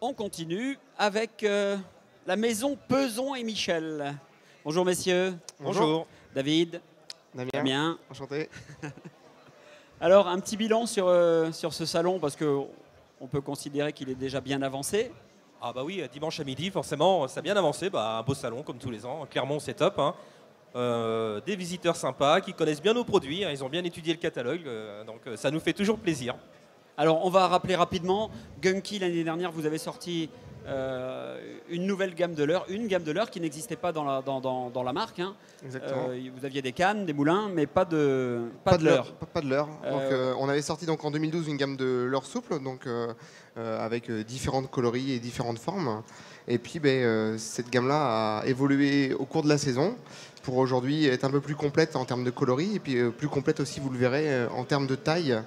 on continue avec la maison Peson et Michel. Bonjour messieurs. Bonjour. David. Damien. Enchanté. Alors un petit bilan sur ce salon parce qu'on peut considérer qu'il est déjà bien avancé. Ah bah oui, dimanche à midi, forcément, ça a bien avancé. Bah, un beau salon comme tous les ans. Clermont, c'est top. Hein. Des visiteurs sympas qui connaissent bien nos produits. Hein. Ils ont bien étudié le catalogue. Donc ça nous fait toujours plaisir. Alors on va rappeler rapidement, Gunky l'année dernière vous avez sorti une nouvelle gamme de leurres, une gamme de leurres qui n'existait pas dans la marque. Hein. Exactement. Vous aviez des cannes, des moulins, mais pas de leurres. Pas de leurres. On avait sorti donc en 2012 une gamme de leurres souples, donc avec différentes coloris et différentes formes. Et puis cette gamme-là a évolué au cours de la saison pour aujourd'hui être un peu plus complète en termes de coloris et puis plus complète aussi, vous le verrez, en termes de taille.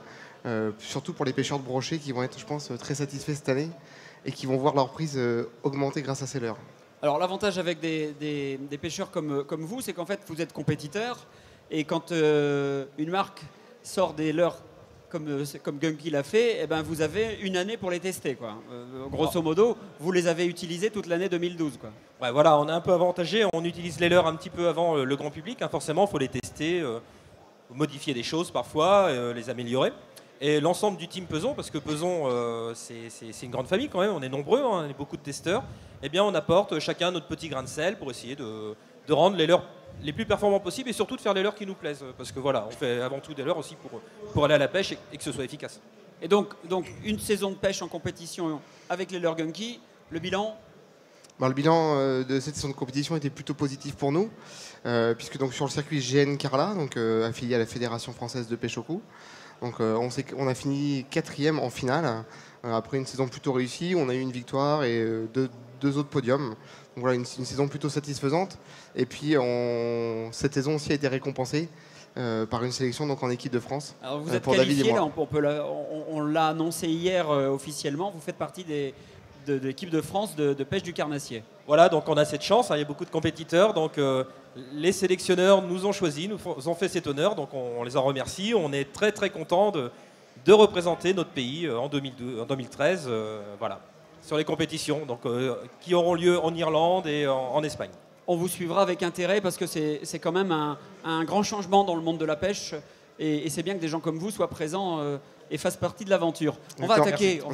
Surtout pour les pêcheurs de brochet qui vont être, je pense, très satisfaits cette année et qui vont voir leur prise augmenter grâce à ces leurres. Alors l'avantage avec des pêcheurs comme vous, c'est qu'en fait vous êtes compétiteurs et quand une marque sort des leurres comme Gunky l'a fait, eh ben, vous avez une année pour les tester. Quoi. Grosso modo, vous les avez utilisés toute l'année 2012. Quoi. Ouais, voilà, on est un peu avantagé. On utilise les leurres un petit peu avant le grand public. Hein. Forcément, il faut les tester, modifier des choses parfois, les améliorer. Et l'ensemble du team Peson, parce que Peson, c'est une grande famille quand même, on est nombreux, hein, on est beaucoup de testeurs, eh bien on apporte chacun notre petit grain de sel pour essayer de rendre les leurres les plus performants possibles et surtout de faire les leurres qui nous plaisent. Parce que voilà, on fait avant tout des leurres aussi pour aller à la pêche et que ce soit efficace. Et donc une saison de pêche en compétition avec les leurres Gunky, le bilan Le bilan de cette saison de compétition était plutôt positif pour nous, puisque donc, sur le circuit GN Carla, donc, affilié à la Fédération française de pêche au coup, donc, on a fini 4e en finale. Après une saison plutôt réussie, on a eu une victoire et deux autres podiums. Donc voilà, une saison plutôt satisfaisante. Et puis cette saison aussi a été récompensée par une sélection donc, en équipe de France. Alors vous êtes pour David et qualifié, moi. on l'a annoncé hier officiellement, vous faites partie de l'équipe de France de pêche du carnassier. Voilà, donc on a cette chance, hein, il y a beaucoup de compétiteurs, donc les sélectionneurs nous ont choisis, nous ont fait cet honneur, donc on les en remercie. On est très très contents de représenter notre pays en 2013, voilà, sur les compétitions donc, qui auront lieu en Irlande et en Espagne. On vous suivra avec intérêt parce que c'est quand même un grand changement dans le monde de la pêche et c'est bien que des gens comme vous soient présents et fassent partie de l'aventure. On va attaquer, on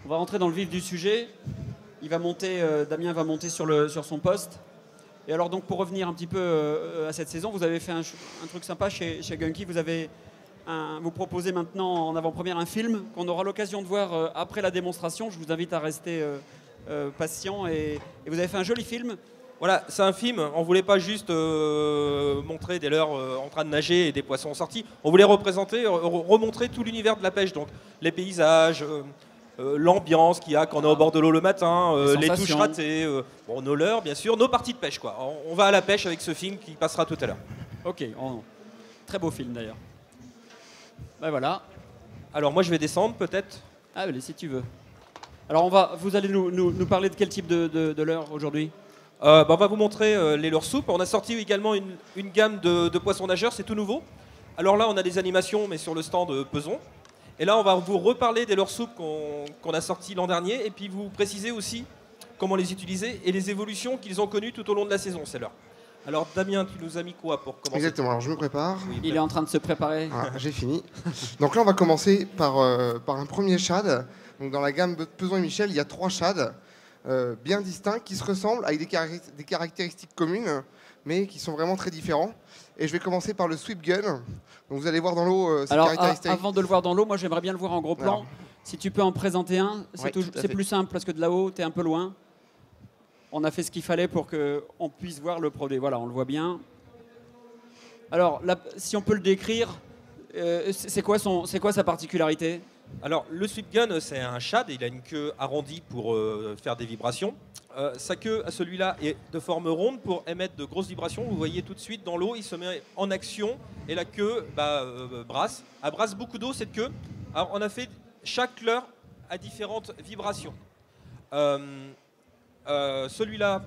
va rentrer dans le vif du sujet. Il va monter, Damien va monter sur son poste. Et alors donc pour revenir un petit peu à cette saison, vous avez fait un truc sympa chez Gunky. Vous proposez maintenant en avant-première un film qu'on aura l'occasion de voir après la démonstration. Je vous invite à rester patient et vous avez fait un joli film. Voilà, c'est un film, on ne voulait pas juste montrer des leurres en train de nager et des poissons sortis, on voulait représenter, remontrer tout l'univers de la pêche, donc les paysages, l'ambiance qu'il y a quand on est au bord de l'eau le matin, les touches ratées, nos leurres bien sûr, nos parties de pêche. Quoi. On va à la pêche avec ce film qui passera tout à l'heure. Ok, très beau film d'ailleurs. Ben voilà. Alors moi je vais descendre peut-être. Ah allez, si tu veux. Alors vous allez nous parler de quel type de leurre aujourd'hui? On va vous montrer les leurres souples. On a sorti également une gamme de poissons nageurs, c'est tout nouveau. Alors là on a des animations mais sur le stand Peson. Et là on va vous reparler des leurres souples qu'on a sortis l'an dernier et puis vous préciser aussi comment les utiliser et les évolutions qu'ils ont connues tout au long de la saison, ces leurres. Alors Damien, tu nous as mis quoi pour commencer? Exactement, alors je me prépare. Oui, il est en train de se préparer. Ah, j'ai fini. Donc là on va commencer par un premier shad. Donc dans la gamme Peson et Michel, il y a 3 shads bien distincts qui se ressemblent avec des caractéristiques communes mais qui sont vraiment très différents. Et je vais commencer par le Sweep Gun. Donc vous allez voir dans l'eau ces caractéristiques. Avant de le voir dans l'eau, moi j'aimerais bien le voir en gros plan. Alors, si tu peux en présenter un, c'est plus simple parce que de là-haut, tu es un peu loin. On a fait ce qu'il fallait pour qu'on puisse voir le produit. Voilà, on le voit bien. Alors, si on peut le décrire, c'est quoi sa particularité? Alors, le Sweep Gun, c'est un shad. Il a une queue arrondie pour faire des vibrations. Sa queue, à celui-là, est de forme ronde pour émettre de grosses vibrations. Vous voyez tout de suite dans l'eau, il se met en action et la queue brasse. Elle brasse beaucoup d'eau, cette queue. Alors, on a fait chaque leurre à différentes vibrations. Celui-là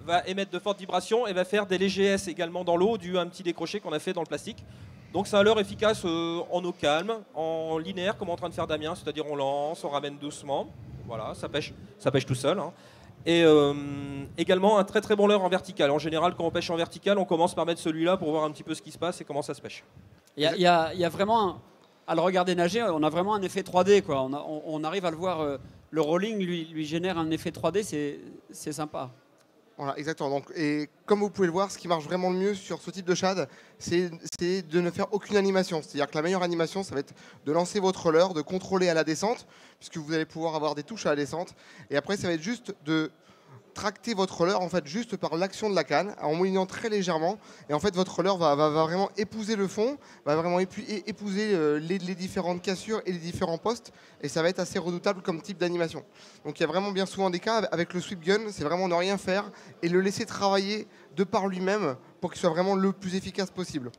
va émettre de fortes vibrations et va faire des légers S également dans l'eau dû à un petit décroché qu'on a fait dans le plastique. Donc c'est un leurre efficace en eau calme, en linéaire comme on est en train de faire Damien, c'est-à-dire on lance, on ramène doucement. Voilà, ça pêche tout seul. Hein. Et également un très très bon leurre en vertical. En général, quand on pêche en vertical, on commence par mettre celui-là pour voir un petit peu ce qui se passe et comment ça se pêche. Il y a vraiment, à le regarder nager, on a vraiment un effet 3D. Quoi. On arrive à le voir, le rolling lui génère un effet 3D, c'est sympa. Voilà, exactement. Donc, et comme vous pouvez le voir, ce qui marche vraiment le mieux sur ce type de shad, c'est de ne faire aucune animation. C'est-à-dire que la meilleure animation, ça va être de lancer votre leurre, de contrôler à la descente, puisque vous allez pouvoir avoir des touches à la descente. Et après, ça va être juste de tracter votre leurre en fait juste par l'action de la canne en moulinant très légèrement, et en fait votre leurre va vraiment épouser le fond, va vraiment épouser les différentes cassures et les différents postes, et ça va être assez redoutable comme type d'animation. Donc il y a vraiment bien souvent des cas avec le sweep gun, c'est vraiment ne rien faire et le laisser travailler de par lui-même pour qu'il soit vraiment le plus efficace possible.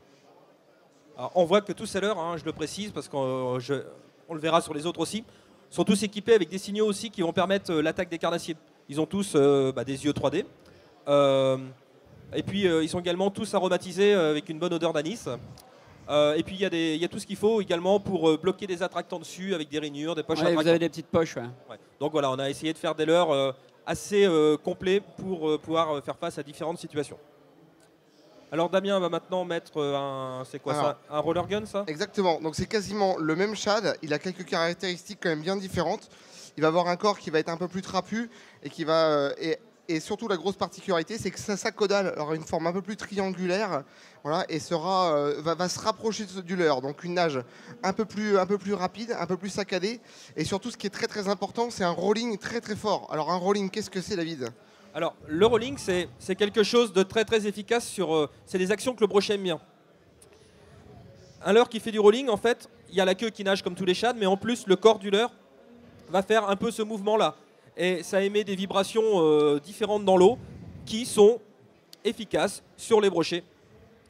Alors, on voit que tous ces leurres, hein, je le précise parce qu'on le verra sur les autres aussi, sont tous équipés avec des signaux aussi qui vont permettre l'attaque des carnassiers. Ils ont tous des yeux 3D. Et puis, ils sont également tous aromatisés avec une bonne odeur d'anis. Et puis, il y a tout ce qu'il faut également pour bloquer des attractants dessus avec des rainures, des poches attractantes. Vous avez des petites poches. Ouais. Ouais. Donc voilà, on a essayé de faire des leurres assez complets pour pouvoir faire face à différentes situations. Alors Damien va maintenant mettre un roller gun, ça? Exactement, donc c'est quasiment le même shad, il a quelques caractéristiques quand même bien différentes. Il va avoir un corps qui va être un peu plus trapu et qui va et surtout la grosse particularité, c'est que sa caudale aura une forme un peu plus triangulaire, voilà, et va se rapprocher du leurre. Donc une nage un peu plus rapide, un peu plus saccadée, et surtout ce qui est très très important, c'est un rolling très très fort. Alors un rolling, qu'est-ce que c'est, David? Alors le rolling, c'est quelque chose de très très efficace c'est des actions que le brochet aime bien. Un leurre qui fait du rolling, en fait, il y a la queue qui nage comme tous les shads, mais en plus le corps du leurre va faire un peu ce mouvement-là. Et ça émet des vibrations différentes dans l'eau qui sont efficaces sur les brochets.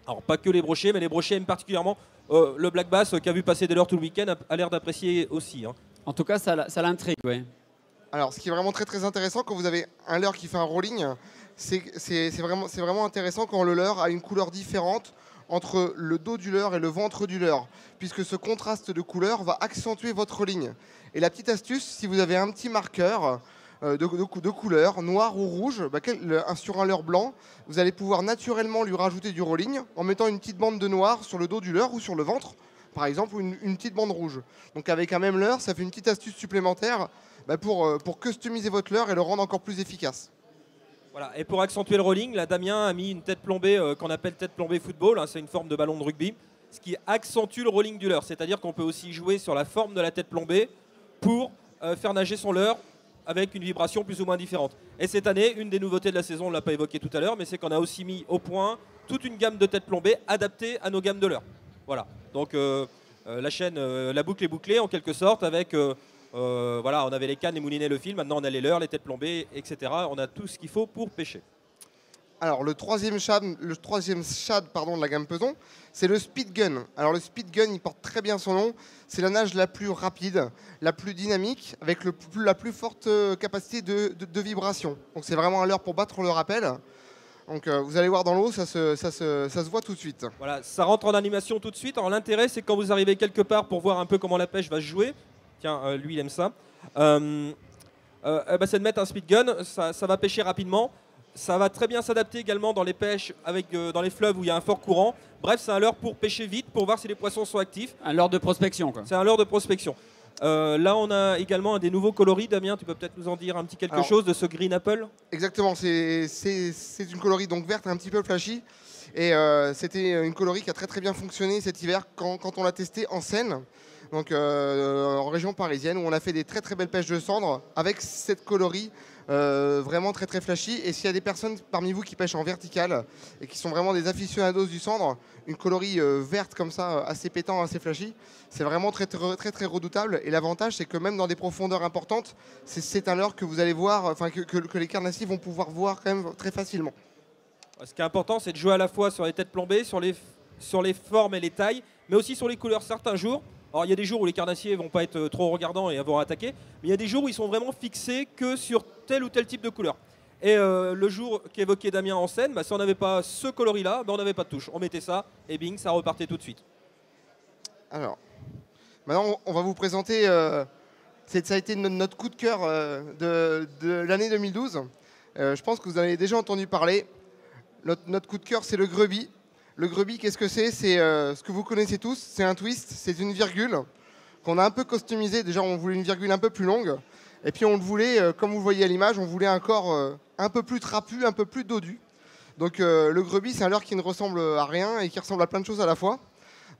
Alors pas que les brochets, mais les brochets aiment particulièrement. Le black bass qui a vu passer des leurres tout le week-end a l'air d'apprécier aussi. Hein. En tout cas, ça l'intrigue, oui. Alors ce qui est vraiment très très intéressant quand vous avez un leurre qui fait un rolling, c'est vraiment intéressant quand le leurre a une couleur différente entre le dos du leurre et le ventre du leurre, puisque ce contraste de couleur va accentuer votre rolling. Et la petite astuce, si vous avez un petit marqueur de couleur, noir ou rouge, sur un leurre blanc, vous allez pouvoir naturellement lui rajouter du rolling en mettant une petite bande de noir sur le dos du leurre ou sur le ventre, par exemple, ou une petite bande rouge. Donc avec un même leurre, ça fait une petite astuce supplémentaire pour customiser votre leurre et le rendre encore plus efficace. Voilà. Et pour accentuer le rolling, là, Damien a mis une tête plombée qu'on appelle tête plombée football, hein, c'est une forme de ballon de rugby, ce qui accentue le rolling du leurre. C'est-à-dire qu'on peut aussi jouer sur la forme de la tête plombée pour faire nager son leurre avec une vibration plus ou moins différente. Et cette année, une des nouveautés de la saison, on ne l'a pas évoqué tout à l'heure, mais c'est qu'on a aussi mis au point toute une gamme de têtes plombées adaptées à nos gammes de leurre. Voilà. Donc la chaîne, la boucle est bouclée en quelque sorte avec... voilà, on avait les cannes, les moulinets, le fil, maintenant on a les leurres, les têtes plombées, etc. On a tout ce qu'il faut pour pêcher. Alors le troisième shad de la gamme Peson, c'est le speed gun. Alors le speed gun, il porte très bien son nom. C'est la nage la plus rapide, la plus dynamique, avec la plus forte capacité de vibration. Donc c'est vraiment un leurre pour battre le rappel. Donc vous allez voir dans l'eau, ça se voit tout de suite. Voilà, ça rentre en animation tout de suite. Alors l'intérêt, c'est quand vous arrivez quelque part pour voir un peu comment la pêche va se jouer. Tiens, lui, il aime ça. C'est de mettre un speed gun, ça va pêcher rapidement. Ça va très bien s'adapter également dans les pêches, dans les fleuves où il y a un fort courant. Bref, c'est un leurre pour pêcher vite, pour voir si les poissons sont actifs. Un leurre de prospection, quoi. C'est un leurre de prospection. Là, on a également des nouveaux coloris. Damien, tu peux peut-être nous en dire un petit quelque chose de ce Green Apple? Exactement, c'est une colorie donc verte, un petit peu flashy. Et c'était une colorie qui a très très bien fonctionné cet hiver quand on l'a testé en Seine. Donc en région parisienne, où on a fait des très très belles pêches de cendres avec cette colorie vraiment très très flashy. Et s'il y a des personnes parmi vous qui pêchent en vertical et qui sont vraiment des aficionados du cendre, une colorie verte comme ça, assez pétant, assez flashy, c'est vraiment très très très très redoutable. Et l'avantage, c'est que même dans des profondeurs importantes, c'est un leurre que vous allez voir, enfin que les carnassiers vont pouvoir voir quand même très facilement. Ce qui est important, c'est de jouer à la fois sur les têtes plombées, sur les formes et les tailles, mais aussi sur les couleurs. Certains jours, alors il y a des jours où les carnassiers vont pas être trop regardants et avoir attaqué, mais il y a des jours où ils sont vraiment fixés que sur tel ou tel type de couleur. Et le jour qu'évoquait Damien en scène, si on n'avait pas ce coloris-là, on n'avait pas de touche. On mettait ça et bing, ça repartait tout de suite. Alors, maintenant on va vous présenter ça a été notre coup de cœur de l'année 2012. Je pense que vous en avez déjà entendu parler. Notre coup de cœur, c'est le Grubby. Le Grubby, qu'est-ce que c'est? C'est ce que vous connaissez tous, c'est un twist, c'est une virgule qu'on a un peu customisé. Déjà, on voulait une virgule un peu plus longue. Et puis, on le voulait, comme vous le voyez à l'image, on voulait un corps un peu plus trapu, un peu plus dodu. Donc, le Grubby, c'est un leurre qui ne ressemble à rien et qui ressemble à plein de choses à la fois.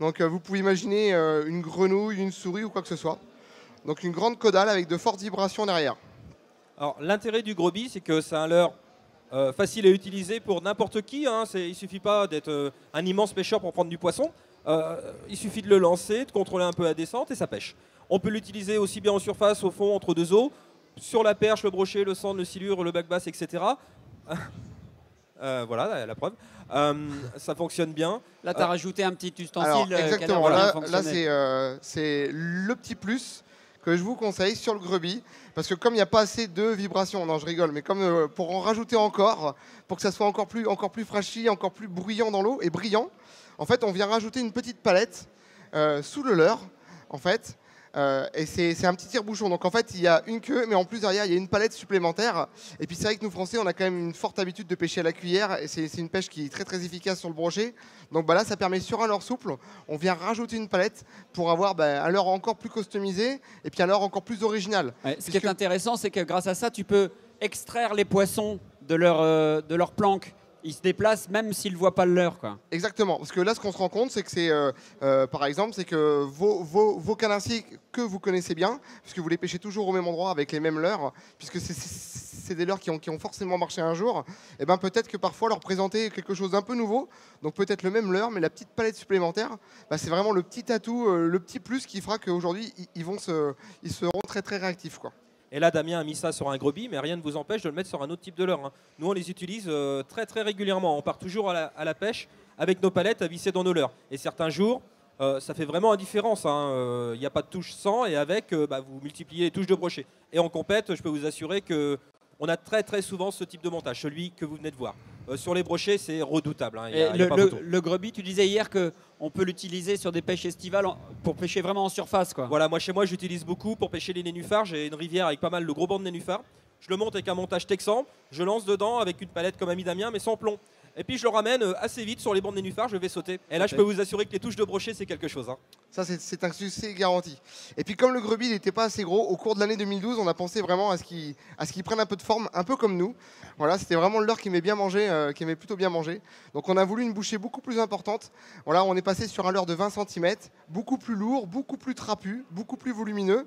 Donc, vous pouvez imaginer une grenouille, une souris ou quoi que ce soit. Donc, une grande caudale avec de fortes vibrations derrière. Alors, l'intérêt du Grubby, c'est que c'est un leurre facile à utiliser pour n'importe qui. Hein. Il ne suffit pas d'être un immense pêcheur pour prendre du poisson. Il suffit de le lancer, de contrôler un peu la descente et ça pêche. On peut l'utiliser aussi bien en surface, au fond, entre deux eaux, sur la perche, le brochet, le sandre, le silure, le bac-bass, etc. Voilà la preuve. Ça fonctionne bien. Là, tu as rajouté un petit ustensile. Alors, exactement. Là c'est le petit plus que je vous conseille sur le Grubby. Parce que comme il n'y a pas assez de vibrations, non je rigole, mais comme pour en rajouter encore, pour que ça soit encore plus fraîchi, encore plus bruyant dans l'eau et brillant, en fait on vient rajouter une petite palette sous le leurre, en fait. Et c'est un petit tire-bouchon. Donc en fait, il y a une queue, mais en plus derrière, il y a une palette supplémentaire. Et puis c'est vrai que nous, Français, on a quand même une forte habitude de pêcher à la cuillère. Et c'est une pêche qui est très très efficace sur le brochet. Donc là, ça permet sur un leurre souple, on vient rajouter une palette pour avoir un leurre encore plus customisé et puis un leurre encore plus original. Ouais, ce qui est intéressant, c'est que grâce à ça, tu peux extraire les poissons de leur planque. Ils se déplacent même s'ils ne voient pas le leurre, quoi. Exactement, parce que là ce qu'on se rend compte c'est que c'est par exemple c'est que vos canassiers que vous connaissez bien, puisque vous les pêchez toujours au même endroit avec les mêmes leurres, puisque c'est des leurres qui ont forcément marché un jour, et ben peut-être que parfois leur présenter quelque chose d'un peu nouveau, donc peut-être le même leurre mais la petite palette supplémentaire, c'est vraiment le petit atout, le petit plus qui fera qu'aujourd'hui ils seront très très réactifs, quoi. Et là, Damien a mis ça sur un Grubby, mais rien ne vous empêche de le mettre sur un autre type de leurre. Hein. Nous, on les utilise très très régulièrement. On part toujours à la pêche avec nos palettes à visser dans nos leurres. Et certains jours, ça fait vraiment la différence. Il n'y a pas de touche sans, et avec, vous multipliez les touches de brochet. Et en compète, je peux vous assurer qu'on a très très souvent ce type de montage, celui que vous venez de voir. Sur les brochets, c'est redoutable. Hein. Le Grubby, tu disais hier qu'on peut l'utiliser sur des pêches estivales pour pêcher vraiment en surface, quoi. Voilà, moi chez moi, j'utilise beaucoup pour pêcher les nénuphars. J'ai une rivière avec pas mal de gros bancs de nénuphars. Je le monte avec un montage texan, je lance dedans avec une palette comme a mis Damien, mais sans plomb. Et puis je le ramène assez vite sur les bancs de nénuphars, je vais sauter. Et là, je peux vous assurer que les touches de brochet, c'est quelque chose. Hein. Ça, c'est un succès garanti. Et puis comme le Grubby n'était pas assez gros, au cours de l'année 2012, on a pensé vraiment à ce qu'il prenne un peu de forme, un peu comme nous. Voilà, c'était vraiment le leurre qui aimait bien manger, qui aimait plutôt bien manger. Donc on a voulu une bouchée beaucoup plus importante. Voilà, on est passé sur un leurre de 20 cm, beaucoup plus lourd, beaucoup plus trapu, beaucoup plus volumineux.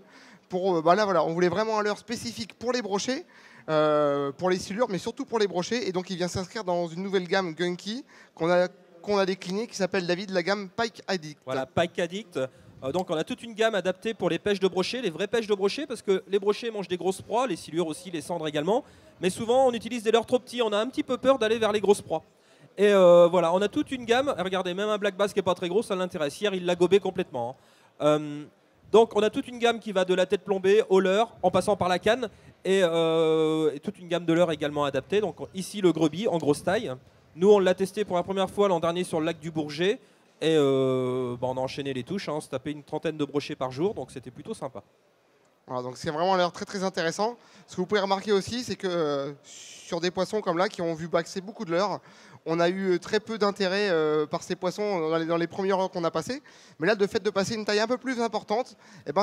Là, on voulait vraiment un leurre spécifique pour les brochets. Pour les silures, mais surtout pour les brochets. Et donc, il vient s'inscrire dans une nouvelle gamme Gunky qu'on a déclinée, qui s'appelle, David, la gamme Pike Addict. Voilà, Pike Addict. Donc, on a toute une gamme adaptée pour les pêches de brochets, les vraies pêches de brochets, parce que les brochets mangent des grosses proies, les silures aussi, les cendres également. Mais souvent, on utilise des leurres trop petits. On a un petit peu peur d'aller vers les grosses proies. Et voilà, on a toute une gamme. Regardez, même un black bass qui n'est pas très gros, ça l'intéresse. Hier, il l'a gobé complètement. Hein. Donc, on a toute une gamme qui va de la tête plombée au leurre, en passant par la canne. Et toute une gamme de leurres également adaptée. Donc ici le Grubby en grosse taille. Nous on l'a testé pour la première fois l'an dernier sur le lac du Bourget. Et on a enchaîné les touches, on se tapait une trentaine de brochets par jour, donc c'était plutôt sympa. Voilà, donc c'est vraiment un leurre très très intéressant. Ce que vous pouvez remarquer aussi, c'est que sur des poissons comme là qui ont vu baxer beaucoup de leurres, on a eu très peu d'intérêt par ces poissons dans les premières heures qu'on a passées. Mais là, de fait de passer une taille un peu plus importante,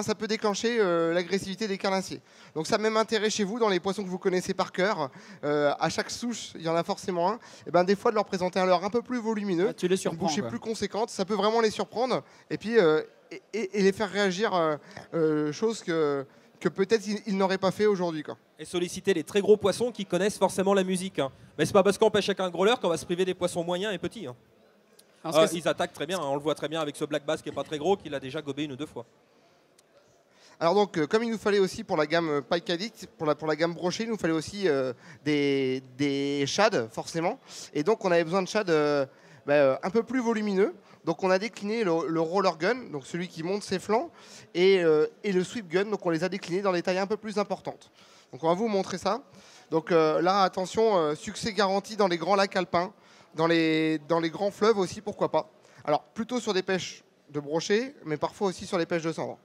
ça peut déclencher l'agressivité des carnassiers. Donc ça a même intérêt chez vous, dans les poissons que vous connaissez par cœur. À chaque souche, il y en a forcément un. Des fois, de leur présenter un leurre un peu plus volumineux, tu les surprends, une bouchée plus conséquente, ça peut vraiment les surprendre. Et puis, et les faire réagir, chose que peut-être ils n'auraient pas fait aujourd'hui. Et solliciter les très gros poissons qui connaissent forcément la musique. Hein. Mais c'est pas parce qu'on pêche avec un gros leurre qu'on va se priver des poissons moyens et petits. Hein. Ils attaquent très bien, hein. On le voit très bien avec ce black bass qui n'est pas très gros, qu'il a déjà gobé une ou deux fois. Alors donc, comme il nous fallait aussi pour la gamme Pike Addict, pour la gamme brochée, il nous fallait aussi des shads, forcément. Et donc on avait besoin de shads un peu plus volumineux. Donc on a décliné le roller gun, donc celui qui monte ses flancs, et le sweep gun, donc on les a déclinés dans des tailles un peu plus importantes. Donc on va vous montrer ça. Donc là, attention, succès garanti dans les grands lacs alpins, dans les grands fleuves aussi, pourquoi pas. Alors plutôt sur des pêches de brochet, mais parfois aussi sur les pêches de cendres.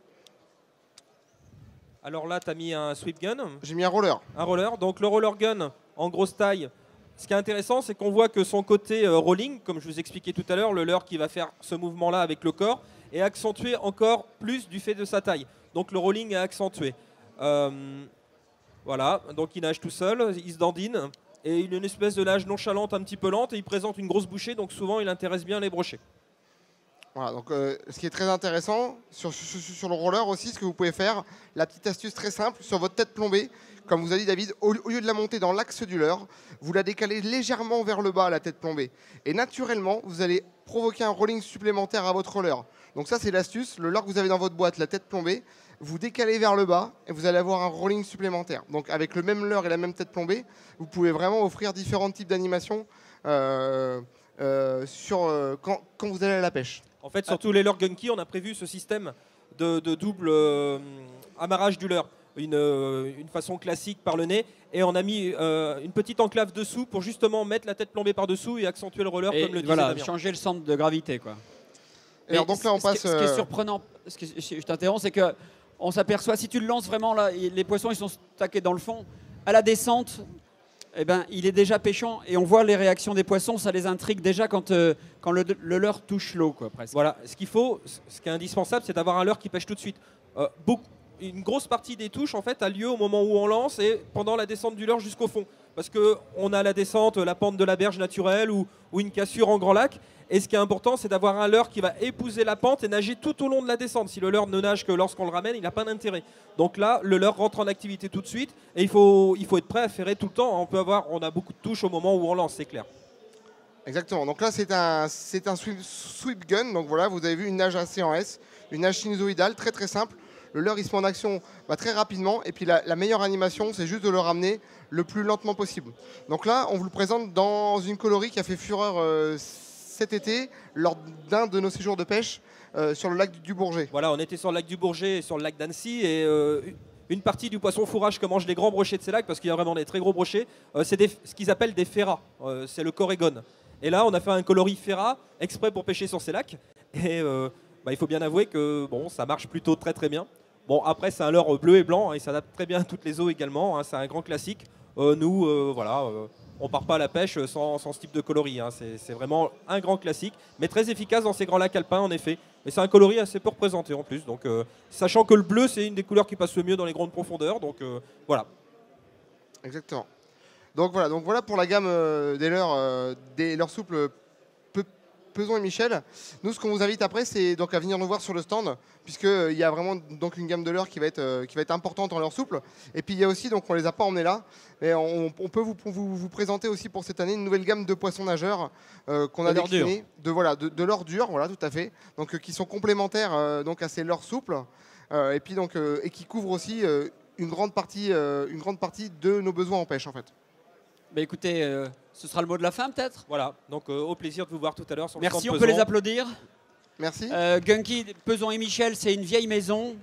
Alors là, tu as mis un sweep gun. J'ai mis un roller. Un roller. Donc le roller gun, en grosse taille, ce qui est intéressant, c'est qu'on voit que son côté rolling, comme je vous expliquais tout à l'heure, le leurre qui va faire ce mouvement-là avec le corps, est accentué encore plus du fait de sa taille. Donc le rolling est accentué. Voilà, donc il nage tout seul, il se dandine, et il a une espèce de nage nonchalante, un petit peu lente, et il présente une grosse bouchée, donc souvent il intéresse bien les brochets. Voilà, donc ce qui est très intéressant sur le roller aussi, ce que vous pouvez faire, la petite astuce très simple, sur votre tête plombée, comme vous a dit David, au lieu de la monter dans l'axe du leurre, vous la décalez légèrement vers le bas, la tête plombée. Et naturellement, vous allez provoquer un rolling supplémentaire à votre roller. Donc ça, c'est l'astuce. Le leurre que vous avez dans votre boîte, la tête plombée, vous décalez vers le bas et vous allez avoir un rolling supplémentaire. Donc avec le même leurre et la même tête plombée, vous pouvez vraiment offrir différents types d'animations quand vous allez à la pêche. En fait, sur tous les leurres Gunky, on a prévu ce système de double amarrage du leurre. Une façon classique par le nez, et on a mis une petite enclave dessous pour justement mettre la tête plombée par dessous et accentuer le roller, comme le disait Damien. Changer le centre de gravité, quoi. Alors donc là on passe. Ce qui est surprenant, je t'interromps, c'est que on s'aperçoit, si tu le lances vraiment là, les poissons ils sont stackés dans le fond, à la descente, eh ben, il est déjà pêchant, et on voit les réactions des poissons, ça les intrigue déjà quand le leurre touche l'eau, quoi, presque. Voilà, ce qu'il faut, ce qui est indispensable, c'est d'avoir un leurre qui pêche tout de suite. Une grosse partie des touches en fait a lieu au moment où on lance et pendant la descente du leurre jusqu'au fond, parce qu'on a la descente, la pente de la berge naturelle ou une cassure en grand lac, et ce qui est important, c'est d'avoir un leurre qui va épouser la pente et nager tout au long de la descente. Si le leurre ne nage que lorsqu'on le ramène, il n'a pas d'intérêt. Donc là, le leurre rentre en activité tout de suite, et il faut être prêt à ferrer tout le temps. On a beaucoup de touches au moment où on lance, c'est clair. Exactement, donc là c'est un sweep gun, donc voilà, vous avez vu une nage assez en S, une nage sinusoïdale, très très simple. Le leurre il se met en action très rapidement, et puis la meilleure animation c'est juste de le ramener le plus lentement possible. Donc là on vous le présente dans une colorie qui a fait fureur cet été lors d'un de nos séjours de pêche sur le lac du Bourget. Voilà, on était sur le lac du Bourget et sur le lac d'Annecy, et une partie du poisson fourrage que mangent les grands brochets de ces lacs, parce qu'il y a vraiment des très gros brochets, c'est ce qu'ils appellent des ferras, c'est le corégone. Et là on a fait un coloris ferra exprès pour pêcher sur ces lacs, et il faut bien avouer que bon, ça marche plutôt très très bien. Bon, après, c'est un leurre bleu et blanc, il s'adapte très bien à toutes les eaux également, c'est un grand classique. Voilà, on part pas à la pêche sans ce type de coloris, c'est vraiment un grand classique, mais très efficace dans ces grands lacs alpins en effet. Mais c'est un coloris assez peu représenté en plus, donc sachant que le bleu, c'est une des couleurs qui passe le mieux dans les grandes profondeurs, donc voilà. Exactement. Donc voilà pour la gamme des leurres souples Peson et Michel. Nous, ce qu'on vous invite après, c'est donc à venir nous voir sur le stand, puisqu'il y a vraiment donc une gamme de leurres qui va être importante en leurre souple. Et puis il y a aussi, donc on les a pas emmenés là, mais on peut vous présenter aussi pour cette année une nouvelle gamme de poissons nageurs qu'on a déclinée de leurre dur, voilà, tout à fait. Donc qui sont complémentaires donc à ces leurres souples, et puis donc et qui couvrent aussi une grande partie de nos besoins en pêche en fait. Bah écoutez, ce sera le mot de la fin peut-être. Voilà, donc au plaisir de vous voir tout à l'heure sur le stand Merci, on Peson. peut les applaudir. Merci. Gunky, Peson et Michel, c'est une vieille maison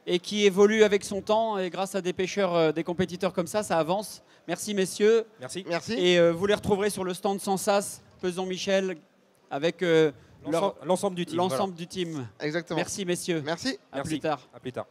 et qui évolue avec son temps, et grâce à des pêcheurs, des compétiteurs comme ça avance. Merci messieurs. Merci. Merci. Et vous les retrouverez sur le stand sans sas, Peson, Michel, avec l'ensemble du team. L'ensemble du team. Exactement. Merci messieurs. Merci. À plus tard. À plus tard.